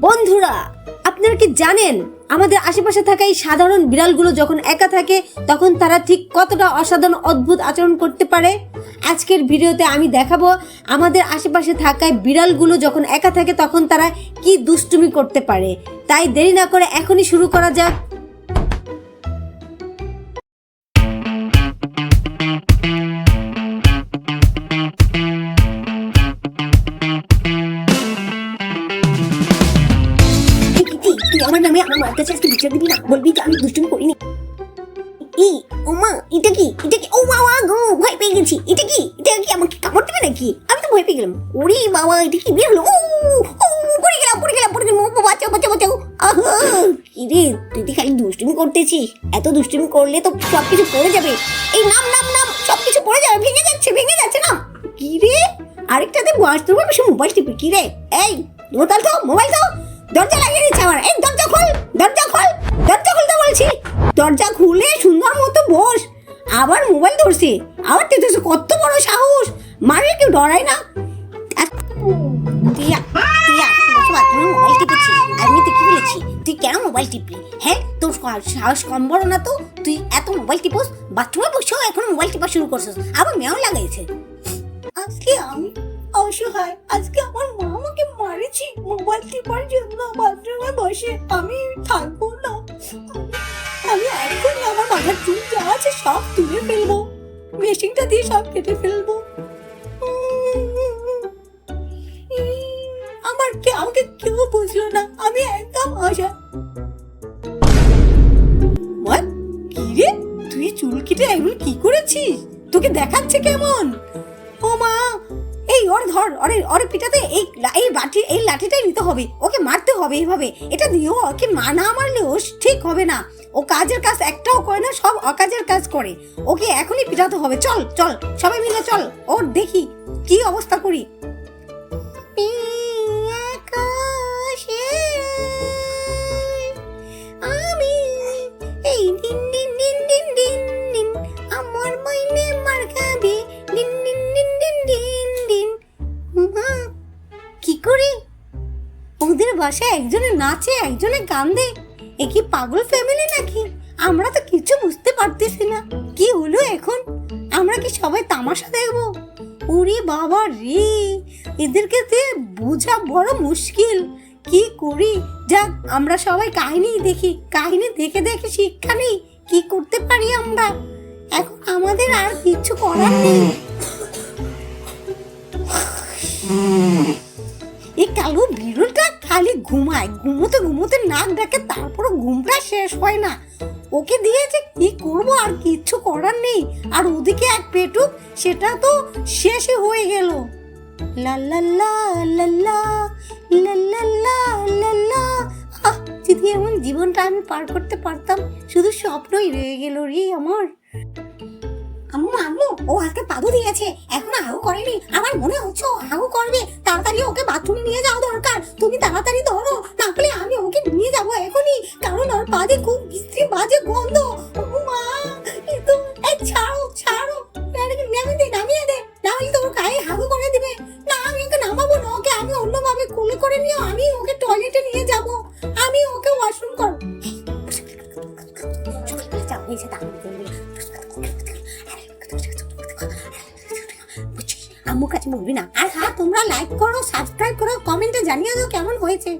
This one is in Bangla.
বন্ধুরা, আপনারা কি জানেন আমাদের আশেপাশে থাকা এই সাধারণ বিড়ালগুলো যখন একা থাকে তখন তারা ঠিক কতটা অসাধারণ অদ্ভুত আচরণ করতে পারে? আজকের ভিডিওতে আমি দেখাবো আমাদের আশেপাশে থাকা বিড়ালগুলো যখন একা থাকে তখন তারা কি দুষ্টুমি করতে পারে। তাই দেরি না করে এখনই শুরু করা যাক। আমার নামে আমার মার কাছে আজকে বিচার দিবি না, বলবি যে আমি দুষ্টুমি করিনি। এই ও মা, এটা কি ও বাবা গো, ভয় পেয়ে গেছি। এটা কি আমাকে কামড় দেবে নাকি? আমি তো ভয় পেয়ে গেলাম। ওরে বাবা, এটা কি বের হলো? ও পড়ে গেলাম। বাঁচাও। আহা, কি রে, তুই তো খালি দুষ্টুমি করতেছিস। এত দুষ্টুমি করলে তো সবকিছু পড়ে যাবে। এই নাম সবকিছু পড়ে যাবে, ভেঙে যাচ্ছে না। কি রে, আরেকটাতে বয়স তোর বেশি মোবাইল টিপি। কি রে, এই মোবাইল তো দরজা লাগিয়ে দিচ্ছে আমার। এই দরজা খোল তো বলছি। দরজা খুলে সুন্দর মতো বস। আবার মোবাইল ধরছে, আবার তেতেছে। কত বড় সাহস! মারে কেউ ডরায় না? মোবাইল টিপেছিস। আমি তো কি বলেছি, তুই কেন মোবাইল টিপলি? হ্যাঁ, তোর সাহস কম বড় না তো? তুই এত মোবাইল টিপোস, বাথরুমে বসেও এখন মোবাইল টিপা শুরু করছিস। আবার মেয়েও লাগাইছে। আজকে আমি অসহায়। আজকে আমার মা আমাকে মারেছি মোবাইল টিপার জন্য। বাথরুমে বসে আমি থাকবো না। আমি এখনই আমার মাথার চুল যা আছে সব তুলে ফেলবো, মেশিনটা দিয়ে সব কেটে ফেলবো। আমাকে কেউ বুঝলো না, আমি একদম অসহায়। কি রে, তুই চুল কেটে এগুলো কি করেছিস? তোকে দেখাচ্ছে কেমন? ও মা, এই ওর পিটাতে এই লাঠিটাই নিতে হবে। ওকে মারতে হবে এইভাবে। এটা দিয়েও ওকে না মারলে ও ঠিক হবে না। ও কাজের কাজ একটাও করে না, সব অকাজের কাজ করে। ওকে এখনই পিটাতে হবে। চল সবাই মিলে চল, ওর দেখি কি অবস্থা করি। আমি এই দিন আমার মাইনে মার খাবে। কি করি? ওদের বাসায় একজনে নাচে, একজনে গান দেয়। এ কি পাগল ফ্যামিলি নাকি? আমরা তো কিছু বুঝতে পারতেছি না। কি হলো এখন? আমরা কি সবাই তামাশা দেখবো? ওরে বাবা রে, এদেরকে বোঝা বড় মুশকিল। কি করি? যাক, আমরা সবাই কাহিনী দেখি। কাহিনী দেখে শিক্ষা নেই। কি করতে পারি আমরা? এখন আমাদের আর কিছু করার নেই। এই কালো বিড়ালটা খালি ঘুমায়, ঘুমোতে নাক ডাকে, তারপর ঘুমটা শেষ হয় না। ওকে দিয়ে যে কি করবো, আর কিচ্ছু করার নেই। আর ওদিকে এক পেটুক, সেটা তো শেষই হয়ে গেল। যদি এমন জীবনটা আমি পার করতে পারতাম। শুধু স্বপ্নই রয়ে গেল রে আমার। আম্মু, ও আজকে পাদু দিয়েছে, এখনো হাগু করেনি। আমার মনে হচ্ছে ও হাগু করবে। তাড়াতাড়ি ওকে বাথরুমে নিয়ে যাওয়া দরকার। তুমি তাড়াতাড়ি ধরো, না হলে আমি ওকে নিয়ে যাবো এখনই। কারণ ওর পাদে খুব বিশ্রী বাজে গন্ধ। মা, ছাড়ো, নামিয়ে দে, না হলে তো ওর গায়ে হাগু করে দিবে। না, আমি ওকে নামাবো না। ওকে আমি অন্যভাবে কোলে করে নিয়ে আমি ওকে টয়লেটে নিয়ে যাবো। আমি ওকে ওয়াশরুম করবো। আম্মুর কাছে বলবি না। আর হ্যাঁ, তোমরা লাইক করো, সাবস্ক্রাইব করো, কমেন্টে জানিয়ে দাও কেমন হয়েছে।